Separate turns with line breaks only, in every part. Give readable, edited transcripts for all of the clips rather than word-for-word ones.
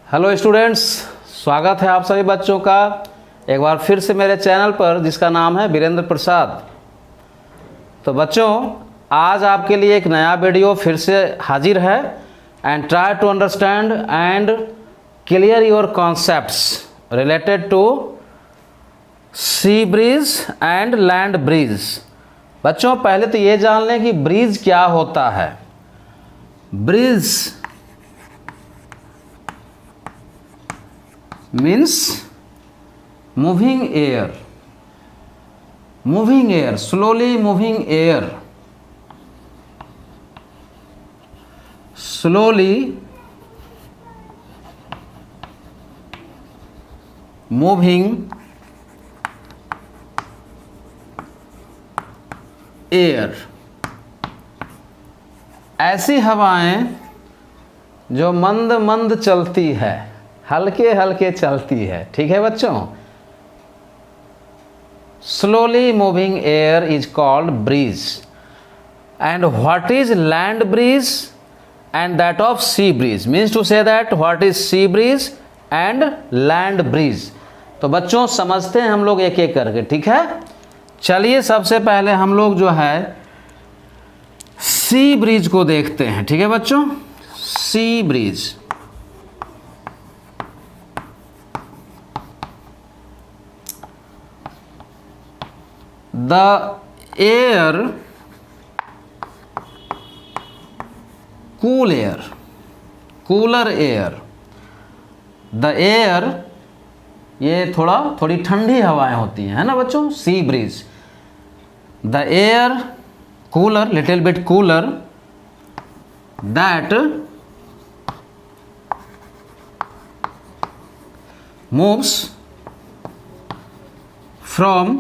Hello students, स्वागत है आप सभी बच्चों का एक बार फिर से मेरे चैनल पर जिसका नाम है वीरेंद्र प्रसाद। तो बच्चों, आज आपके लिए एक नया वीडियो फिर से हाजिर है। And try to understand and clear your concepts related to sea breeze and land breeze. बच्चों, पहले तो ये जान लें कि ब्रिज क्या होता है। Bridge means moving air, slowly moving air, slowly moving air। ऐसी हवाएं जो मंद मंद चलती है, हल्के हल्के चलती है। ठीक है बच्चों, slowly moving air is called breeze. And what is land breeze and that of sea breeze means to say that what is sea breeze and land breeze. तो बच्चों समझते हैं हम लोग एक एक करके। ठीक है, चलिए सबसे पहले हम लोग जो है सी ब्रिज को देखते हैं। ठीक है बच्चों, sea bridge. The air, cool air, cooler air, the air, ये थोड़ी ठंडी हवाएं होती हैं, है ना बच्चों। Sea breeze, the air cooler, little bit cooler, that moves from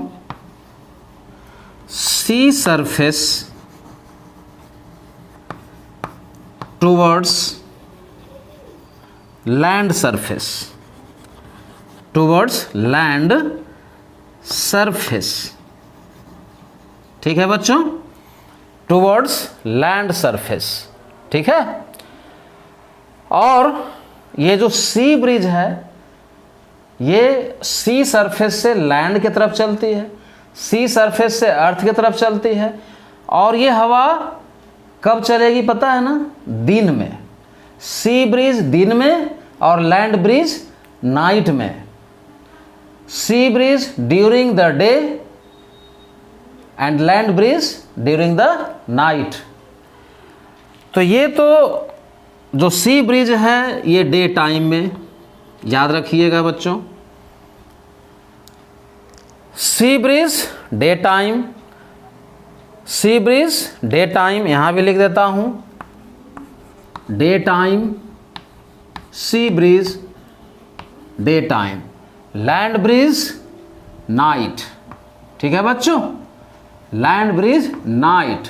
sea surface towards land surface, towards land surface। ठीक है बच्चों, towards land surface। ठीक है, और ये जो सी ब्रिज है ये सी सरफेस से लैंड की तरफ चलती है, सी सरफेस से अर्थ की तरफ चलती है। और ये हवा कब चलेगी पता है ना? दिन में। सी ब्रिज दिन में और लैंड ब्रिज नाइट में। Sea bridge during the day and land bridge during the night. तो ये तो जो सी ब्रिज है ये डे टाइम में, याद रखिएगा बच्चों। Sea breeze day time, sea breeze day time, यहां भी लिख देता हूं day time, sea breeze day time, land bridge night. ठीक है बच्चों, लैंड ब्रिज नाइट।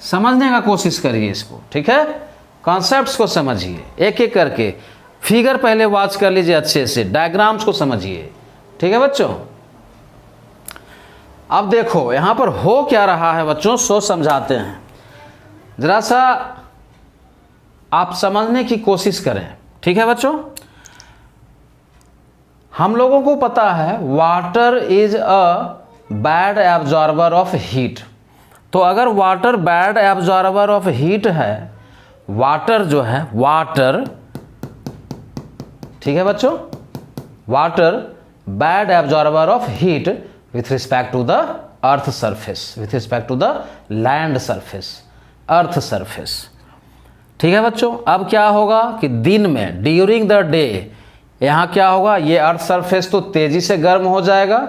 समझने का कोशिश करिए इसको। ठीक है, कॉन्सेप्ट्स को समझिए एक एक करके। फिगर पहले वॉच कर लीजिए अच्छे से, डायग्राम्स को समझिए। ठीक है बच्चों, अब देखो यहां पर हो क्या रहा है बच्चों, सो समझाते हैं। जरा सा आप समझने की कोशिश करें। ठीक है बच्चों, हम लोगों को पता है water is a bad absorber of heat. तो अगर water bad absorber of heat है, वाटर जो है वाटर, ठीक है बच्चों, water bad absorber of heat with respect to the earth surface, with respect to the land surface, earth surface। ठीक है बच्चों, अब क्या होगा कि दिन में ड्यूरिंग द डे यहाँ क्या होगा, ये अर्थ सरफेस तो तेजी से गर्म हो जाएगा,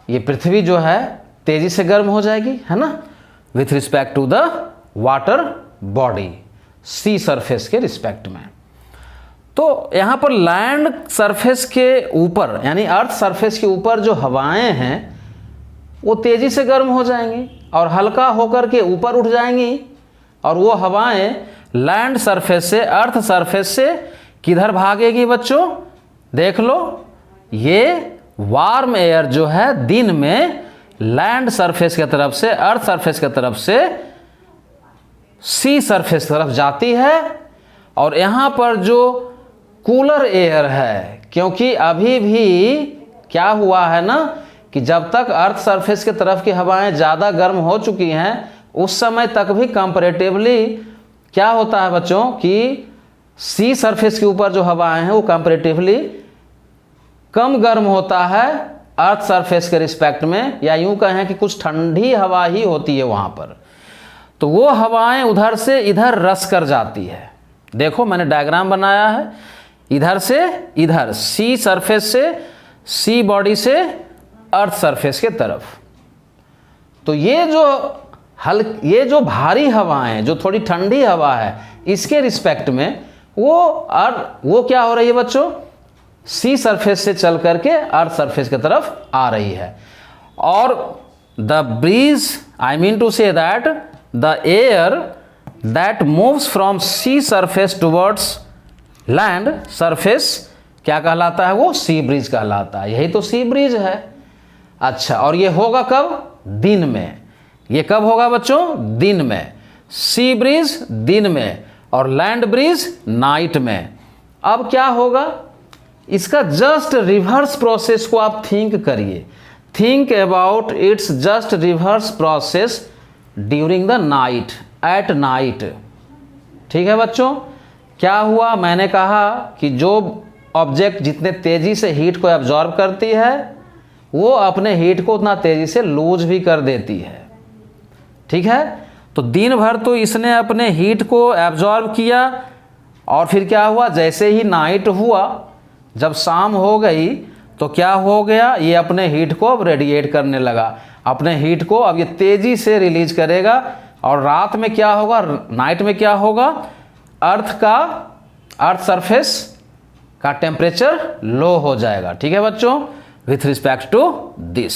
ये पृथ्वी जो है तेजी से गर्म हो जाएगी, है ना, with respect to the water body, sea surface के रिस्पेक्ट में। तो यहाँ पर लैंड सरफेस के ऊपर यानी अर्थ सरफेस के ऊपर जो हवाएं हैं वो तेजी से गर्म हो जाएंगी और हल्का होकर के ऊपर उठ जाएंगी। और वो हवाएं लैंड सरफेस से, अर्थ सरफेस से किधर भागेगी बच्चों? देख लो, ये वार्म एयर जो है दिन में लैंड सरफेस की तरफ से, अर्थ सरफेस की तरफ से सी सरफेस तरफ जाती है और यहाँ पर जो कूलर एयर है, क्योंकि अभी भी क्या हुआ है ना कि जब तक अर्थ सरफेस की तरफ की हवाएं ज़्यादा गर्म हो चुकी हैं उस समय तक भी कंपैरेटिवली क्या होता है बच्चों कि सी सरफेस के ऊपर जो हवाएं हैं वो कंपैरेटिवली कम गर्म होता है अर्थ सरफेस के रिस्पेक्ट में, या यूं कहें कि कुछ ठंडी हवा ही होती है वहाँ पर। तो वो हवाएं उधर से इधर रस कर जाती है। देखो मैंने डायग्राम बनाया है, इधर से इधर, सी सरफेस से, सी बॉडी से अर्थ सरफेस के तरफ। तो ये जो भारी हवाएं, जो थोड़ी ठंडी हवा है, इसके रिस्पेक्ट में वो क्या हो रही है बच्चों, सी सरफेस से चल करके अर्थ सरफेस की तरफ आ रही है। और the breeze, I mean to say that the air that moves from sea surface towards land surface क्या कहलाता है, वो सी ब्रीज कहलाता है। यही तो सी ब्रीज है। अच्छा, और ये होगा कब, दिन में। ये कब होगा बच्चों, दिन में। सी ब्रीज दिन में और लैंड ब्रीज नाइट में। अब क्या होगा, इसका जस्ट रिवर्स प्रोसेस को आप थिंक करिए। Think about it's just reverse process during the night, at night. ठीक है बच्चों, क्या हुआ, मैंने कहा कि जो ऑब्जेक्ट जितने तेजी से हीट को एब्जॉर्ब करती है वो अपने हीट को उतना तेजी से लूज भी कर देती है। ठीक है, तो दिन भर तो इसने अपने हीट को एब्जॉर्ब किया और फिर क्या हुआ, जैसे ही नाइट हुआ, जब शाम हो गई तो क्या हो गया, ये अपने हीट को अब रेडिएट करने लगा। अपने हीट को अब ये तेजी से रिलीज करेगा। और रात में क्या होगा, नाइट में क्या होगा, अर्थ सरफेस का टेम्परेचर लो हो जाएगा। ठीक है बच्चों, विथ रिस्पेक्ट टू दिस।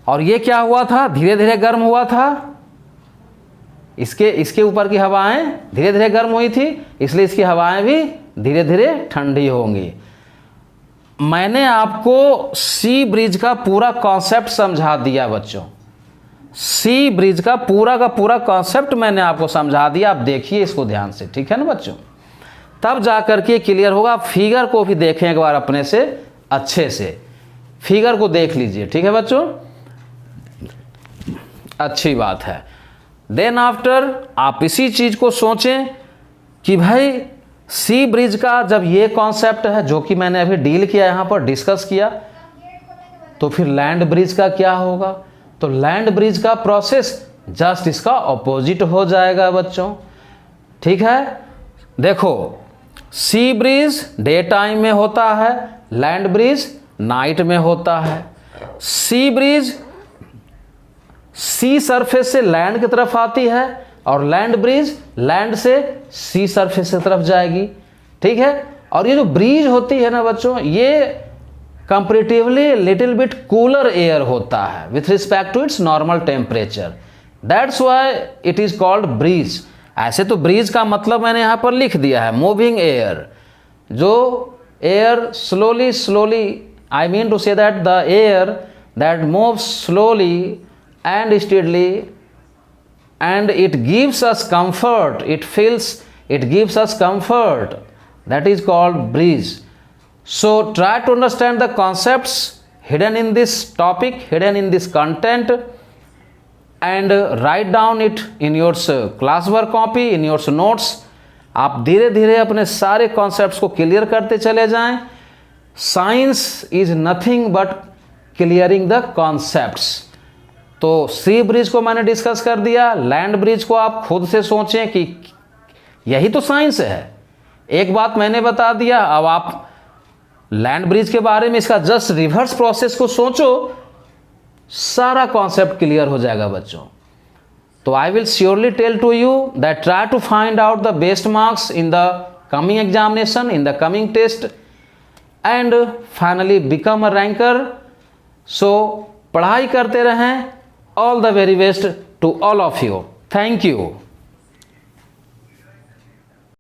और ये क्या हुआ था, धीरे धीरे गर्म हुआ था। इसके ऊपर की हवाएं धीरे धीरे गर्म हुई थी, इसलिए इसकी हवाएं भी धीरे धीरे ठंडी होंगी। मैंने आपको सी ब्रिज का पूरा कॉन्सेप्ट समझा दिया बच्चों। सी ब्रिज का पूरा कॉन्सेप्ट मैंने आपको समझा दिया। आप देखिए इसको ध्यान से, ठीक है ना बच्चों, तब जा करके क्लियर होगा। फिगर को भी देखें एक बार अपने से अच्छे से, फिगर को देख लीजिए। ठीक है बच्चों, अच्छी बात है। देन आफ्टर आप इसी चीज को सोचें कि भाई सी ब्रिज का जब ये कॉन्सेप्ट है जो कि मैंने अभी डील किया, यहाँ पर डिस्कस किया, तो फिर लैंड ब्रिज का क्या होगा। तो लैंड ब्रिज का प्रोसेस जस्ट इसका ऑपोजिट हो जाएगा बच्चों। ठीक है, देखो सी ब्रिज डे टाइम में होता है, लैंड ब्रिज नाइट में होता है। सी ब्रिज सी सरफेस से लैंड की तरफ आती है और लैंड ब्रिज लैंड से सी सरफेस की तरफ जाएगी। ठीक है, और ये जो ब्रिज होती है ना बच्चों, ये comparatively little bit cooler air होता है with respect to its normal temperature. That's why it is called breeze. ऐसे तो ब्रिज का मतलब मैंने यहाँ पर लिख दिया है, मूविंग एयर। जो air slowly, I mean to say that the air that moves slowly and steadily and it gives us comfort, it gives us comfort, that is called breeze. So try to understand the concepts hidden in this topic, hidden in this content, and write down it in your classwork copy, in your notes. आप धीरे धीरे अपने सारे concepts को clear करते चले जाएं। Science is nothing but clearing the concepts. तो सी ब्रिज को मैंने डिस्कस कर दिया, लैंड ब्रिज को आप खुद से सोचें कि यही तो साइंस है। एक बात मैंने बता दिया, अब आप लैंड ब्रिज के बारे में इसका जस्ट रिवर्स प्रोसेस को सोचो, सारा कॉन्सेप्ट क्लियर हो जाएगा बच्चों। तो I will surely tell to you that try to find out the best marks in the coming examination, in the coming test, and finally become a ranker. So पढ़ाई करते रहें। All the very best to all of you. Thank you.